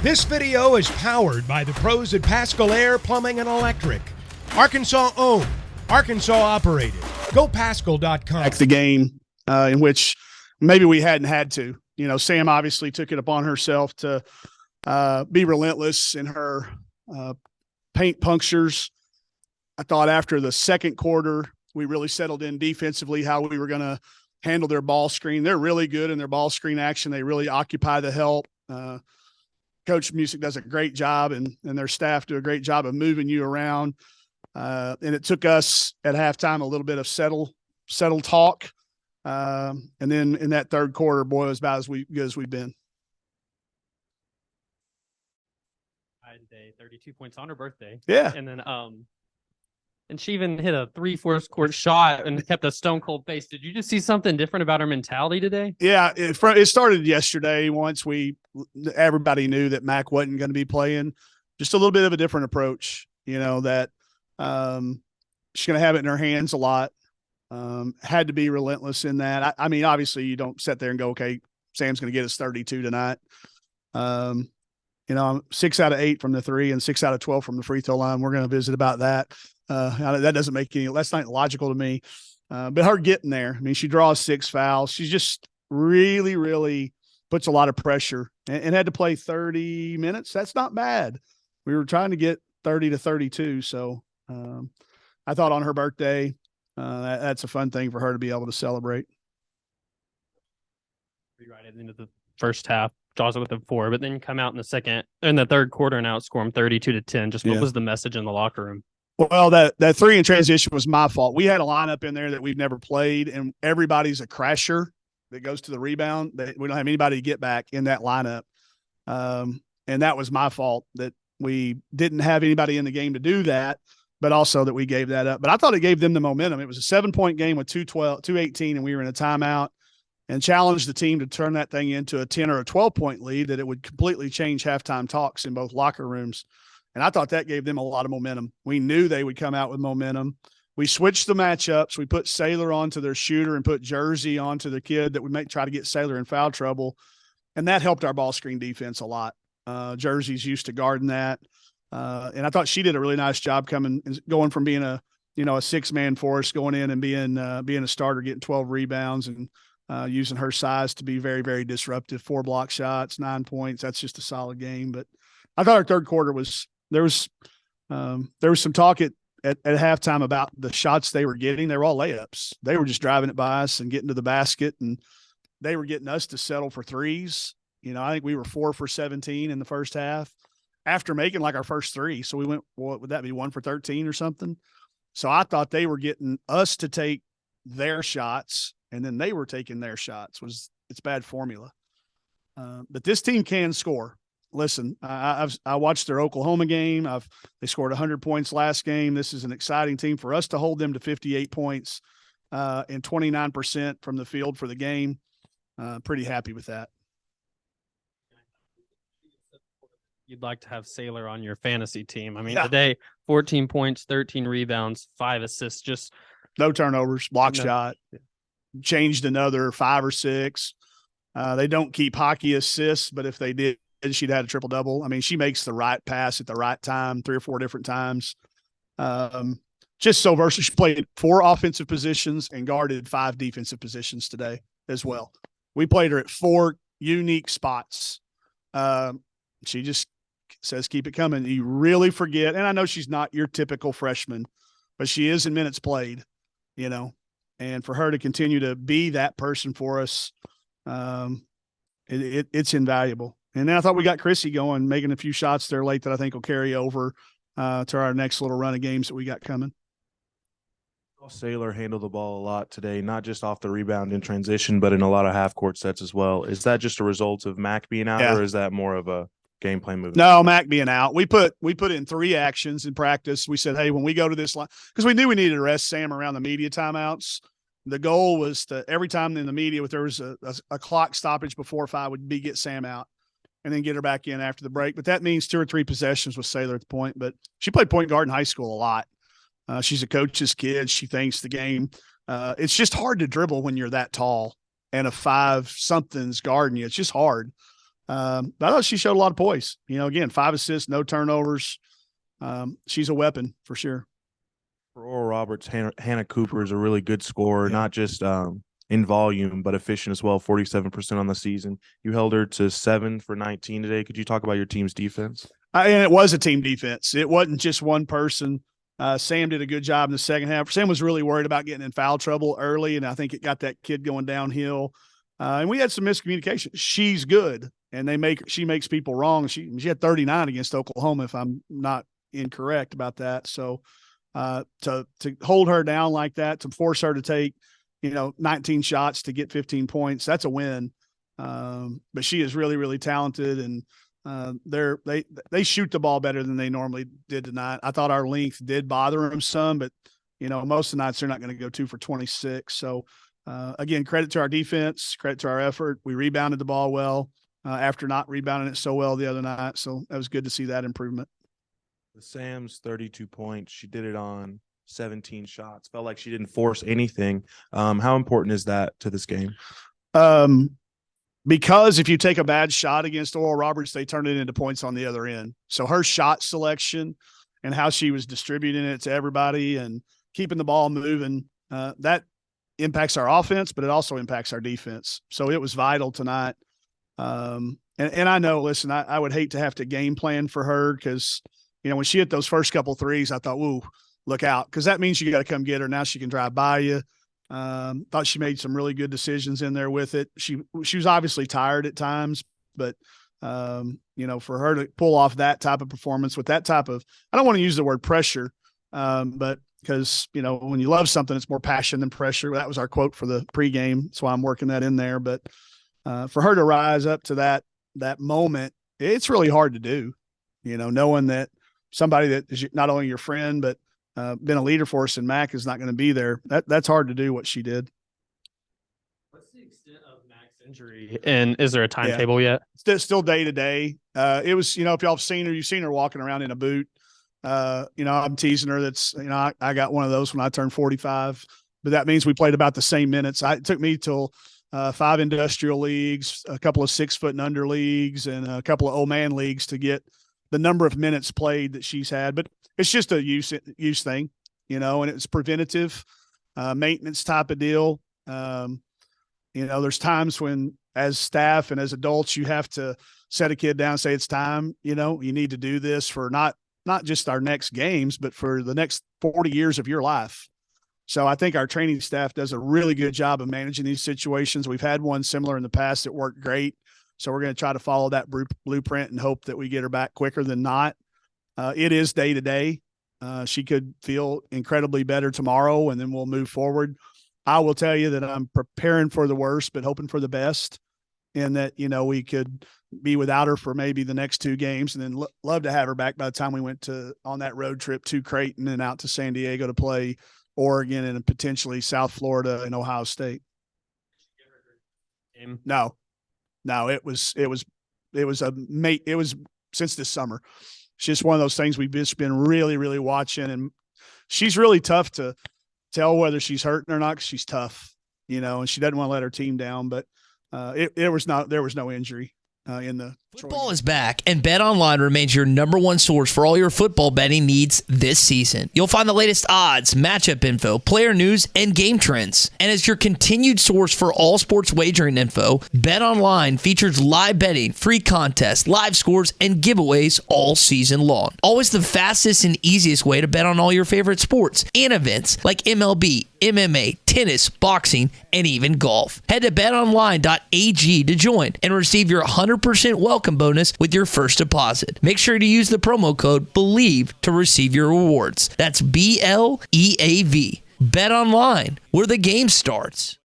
This video is powered by the pros at Pascal Air Plumbing and Electric. Arkansas owned, Arkansas operated. GoPascal.com. The game in which maybe we hadn't had to. You know, Sam obviously took it upon herself to be relentless in her paint punctures. I thought after the second quarter, we really settled in defensively how we were going to handle their ball screen. They're really good in their ball screen action. They really occupy the help. Coach Music does a great job, and their staff do a great job of moving you around. And it took us at halftime a little bit of settle talk. And then in that third quarter, boy, it was about as good as we've been. Today, 32 points on her birthday. Yeah. And then and she even hit a 3/4 court shot and kept a stone cold face. Did you just see something different about her mentality today? Yeah, it started yesterday. Once everybody knew that Mac wasn't going to be playing, just a little bit of a different approach. You know that she's going to have it in her hands a lot. Had to be relentless in that. I mean, obviously, you don't sit there and go, "Okay, Sam's going to get us 32 tonight." You know, 6 out of 8 from the 3 and 6 out of 12 from the free throw line. We're going to visit about that. That doesn't make that's not logical to me. But her getting there, I mean, she draws 6 fouls. She just really, really puts a lot of pressure and had to play 30 minutes. That's not bad. We were trying to get 30 to 32. So I thought on her birthday, that's a fun thing for her to be able to celebrate. Right at the end of the first half, draws it with a 4, but then you come out in the third quarter and outscore them 32-10. Just what was the message in the locker room? Well, that 3 in transition was my fault. We had a lineup in there that we've never played, and everybody's a crasher that goes to the rebound. We don't have anybody to get back in that lineup. And that was my fault that we didn't have anybody in the game to do that, but also that we gave that up. But I thought it gave them the momentum. It was a 7-point game with 2:18, and we were in a timeout, and challenged the team to turn that thing into a 10 or a 12-point lead, that it would completely change halftime talks in both locker rooms. And I thought that gave them a lot of momentum. We knew they would come out with momentum. We switched the matchups. We put Saylor onto their shooter and put Jersey onto the kid that would try to get Saylor in foul trouble. And that helped our ball screen defense a lot. Jersey's used to guarding that. And I thought she did a really nice job going from being a 6-man force, going in and being a starter, getting 12 rebounds and using her size to be very, very disruptive. 4 block shots, 9 points. That's just a solid game. But I thought our third quarter there was some talk at halftime about the shots they were getting. They were all layups. They were just driving it by us and getting to the basket, and they were getting us to settle for threes. You know, I think we were 4 for 17 in the first half after making like our first 3. So we went, what would that be, 1 for 13 or something? So I thought they were getting us to take their shots, and then they were taking their shots. It's bad formula. But this team can score. Listen, I watched their Oklahoma game. They scored 100 points last game. This is an exciting team. For us to hold them to 58 points and 29% from the field for the game, pretty happy with that. You'd like to have Saylor on your fantasy team. I mean, Today, 14 points, 13 rebounds, 5 assists, just no turnovers, block shot, changed another 5 or 6. They don't keep hockey assists, but if they did, she'd had a triple-double. I mean, she makes the right pass at the right time 3 or 4 different times. Just so versatile. She played 4 offensive positions and guarded 5 defensive positions today as well. We played her at 4 unique spots. She just says, keep it coming. You really forget, and I know she's not your typical freshman, but she is in minutes played, you know, and for her to continue to be that person for us, it's invaluable. And then I thought we got Chrissy going, making a few shots there late that I think will carry over to our next little run of games that we got coming. Saylor handled the ball a lot today, not just off the rebound in transition, but in a lot of half-court sets as well. Is that just a result of Mac being out, or is that more of a game plan move? No, Mac being out. We put in 3 actions in practice. We said, hey, when we go to this line, because we knew we needed to rest Sam around the media timeouts. The goal was to every time in the media, if there was a clock stoppage before 5, would be get Sam out and then get her back in after the break. But that means 2 or 3 possessions with Saylor at the point. But she played point guard in high school a lot. She's a coach's kid. She thinks the game. It's just hard to dribble when you're that tall and a 5-something's guarding you. It's just hard. But I thought she showed a lot of poise. Again, 5 assists, no turnovers. She's a weapon for sure. For Oral Roberts, Hannah Cooper is a really good scorer, not just in volume, but efficient as well, 47% on the season. You held her to 7 for 19 today. Could you talk about your team's defense? And it was a team defense. It wasn't just one person. Sam did a good job in the second half. Sam was really worried about getting in foul trouble early, and I think it got that kid going downhill. And we had some miscommunication. She's good, and she makes people wrong. She had 39 against Oklahoma, if I'm not incorrect about that. So to hold her down like that, to force her to take 19 shots to get 15 points, that's a win. But she is really, really talented, and they shoot the ball better than they normally did tonight. I thought our length did bother them some, but most of the nights they're not going to go 2 for 26. So again, credit to our defense, credit to our effort. We rebounded the ball well after not rebounding it so well the other night. So that was good to see that improvement. With Sam's 32 points, she did it on 17 shots. Felt like she didn't force anything. How important is that to this game? Because if you take a bad shot against Oral Roberts, they turn it into points on the other end. So her shot selection and how she was distributing it to everybody and keeping the ball moving, that impacts our offense, but it also impacts our defense. So it was vital tonight. And I know, listen, I would hate to have to game plan for her because, when she hit those first couple threes, I thought, whoa, look out, because that means you got to come get her. Now she can drive by you. Thought she made some really good decisions in there with it. She was obviously tired at times, but for her to pull off that type of performance with that type of, I don't want to use the word pressure, but because when you love something, it's more passion than pressure. That was our quote for the pregame. That's why I'm working that in there. But for her to rise up to that moment, it's really hard to do. Knowing that somebody that is not only your friend but been a leader for us in MAC is not going to be there. That's hard to do what she did. What's the extent of Mac's injury, and is there a timetable yet? Still day to day. It was, if y'all have seen her, you've seen her walking around in a boot. I'm teasing her. That's, I got one of those when I turned 45, but that means we played about the same minutes. It took me till 5 industrial leagues, a couple of 6 foot and under leagues, and a couple of old man leagues to get the number of minutes played that she's had. But it's just a use thing, and it's preventative maintenance type of deal. There's times when as staff and as adults, you have to set a kid down and say, it's time, you need to do this for not just our next games, but for the next 40 years of your life. So I think our training staff does a really good job of managing these situations. We've had one similar in the past that worked great. So we're going to try to follow that blueprint and hope that we get her back quicker than not. It is day to day. She could feel incredibly better tomorrow, and then we'll move forward. I will tell you that I'm preparing for the worst, but hoping for the best, and that, we could be without her for maybe the next 2 games, and then love to have her back by the time we went on that road trip to Creighton and out to San Diego to play Oregon and potentially South Florida and Ohio State. No, it was since this summer. It's just one of those things we've just been really, really watching, and she's really tough to tell whether she's hurting or not, because she's tough, and she doesn't want to let her team down. But there was no injury in the football is back, and BetOnline remains your #1 source for all your football betting needs this season. You'll find the latest odds, matchup info, player news, and game trends. And as your continued source for all sports wagering info, BetOnline features live betting, free contests, live scores, and giveaways all season long. Always the fastest and easiest way to bet on all your favorite sports and events like MLB, MMA, tennis, boxing, and even golf. Head to betonline.ag to join and receive your 100% welcome bonus with your first deposit. Make sure to use the promo code BELIEVE to receive your rewards. That's BLEAV. Bet online, where the game starts.